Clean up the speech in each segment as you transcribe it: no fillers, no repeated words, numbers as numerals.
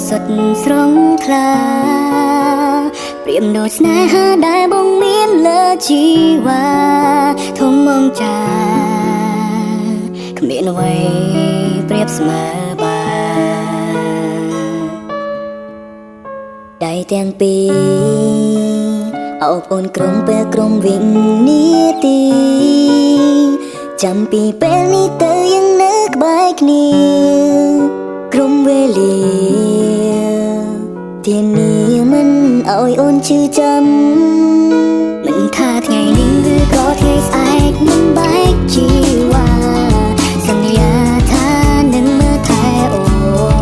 สุดสรงคลาเปรียบដូចស្នេហាដែលបងមានលើជីវ៉ាធំមងចាគ្មានអ្វីប្រៀបស្មើបានដៃទាំងពីរអោបអូនក្រុមពេលក្រុមវិញនាទីចាំពីពេលនេះទៅยังនៅក្បែរគ្នាក្រុមវេលាទីនេះមិនអោយអូនឈឺចាំមិនថាថ្ងៃនេះឬក៏ថ្ងៃស្អែកមិនបែកជីវ៉ាសន្យាថានឹងមើលថែអូន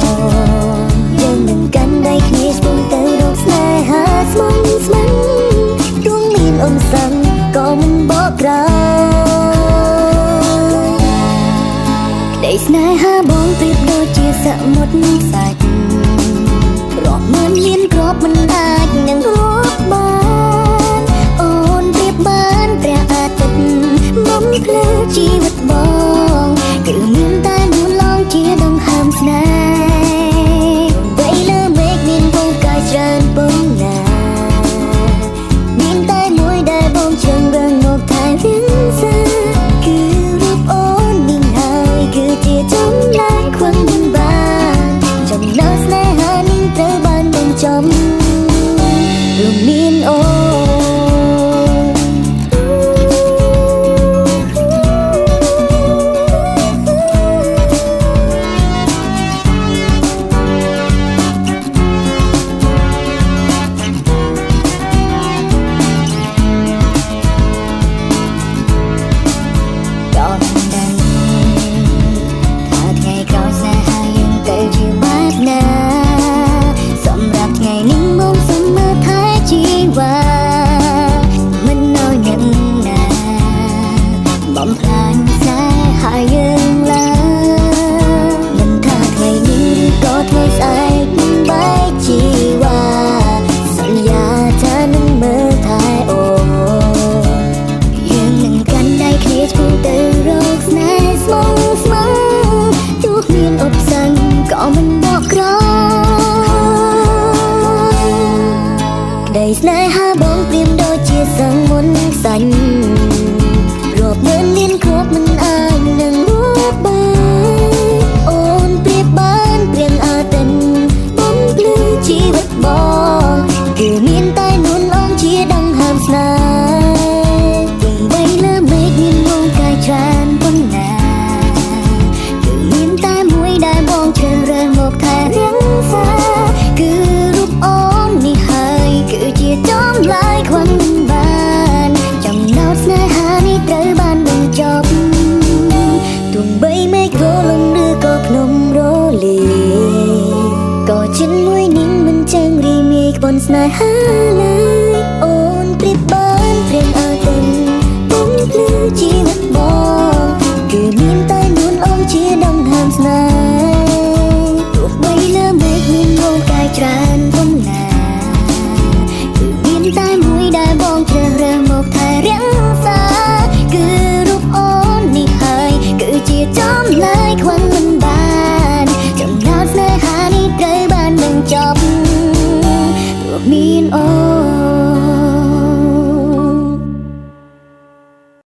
យើងនឹងកាន់ដៃគ្នាឆ្ពោះទៅរកស្នេហាស្មងស្មឹងទោះមានអូនសឹងក៏មិនបកក្រោយក្តីស្នេហាបងប្រៀបដូចជាសមុទ្រសាច់រាប់ម៉ឺនលានគ្រាប់មិនអាចនឹងរាប់បានអូនប្រៀបបានព្រះអាទិត្យបំភ្លឺជីវិតបងគឺមានតែនួនឡងជាដង្ហើមស្នេហ៍វ័យលើមេឃមានពងកាយច្រើនពងណាមានតែមួយដែលបងជើងរងមកថែរៀងសាគឺរូបអូននេះហើយគឺជាចម្លែកខ្វឹងមិនបានចំណងស្នេហានេះត្រូវបានបញ្ចប់រួមមានអូនបំផ្លាញស្នេហាយើងឡើយមិនថាថ្ងៃនេះក៏ថ្ងៃស្អែកមិនបែកជីវ៉ាសន្យាថានឹងមើលថែអូនយើងនឹងកាន់ដៃគ្នាឆ្ពោះទៅរកស្នេហ៍ស្មងស្មឹងទោះមានឧបសគ្គក៏មិនបកក្រោយក្តីស្នេហាបងប្រៀបដូចជាសឹងមុនសាច់រាប់ម៉ឺនលានគ្រាប់មិនអាចនឹងរាប់បានអូនប្រៀបបានព្រៀងអាទិត្យបំភ្លឺជីវិតបងគឺមានតែនួនឡងជាដង្ហើមស្នេហ៍ទង្បីលើមេឃមានមងកាយច្រើនប៉ុណ្ណាគឺមានតែមួយដែលបងជ្រើសរើសមកថែរៀងសាគឺរូបអូននេះហើយគឺជាចម្លើយខ្វឹងមិនបានចំណោទស្នេហានេះត្រូវបានបញ្ចប់ទោះបីមេឃរលំឬក៏ភ្នំរលាក៏ជាមួយនឹងមិនចឹងរីមាយក្បន់ស្នេហាឡើយអូនប្រៀបបានព្រៀងអាទិត្យបំភ្លឺជីវិតបងគឺមានតែនួនអងជាដង្ហើមស្នេហ៍ទោះបីលើមេឃមានមងកាយច្រើនប៉ុណ្ណាគឺមានតែមួយដែលបងជ្រើសរើសមកថែរៀងសាគឺរូបអូននេះហើយគឺជាចម្លើយខ្វឹងមិនបានចំណោទស្នេហានេះត្រូវបានបញ្ចប់ទោះមានអូន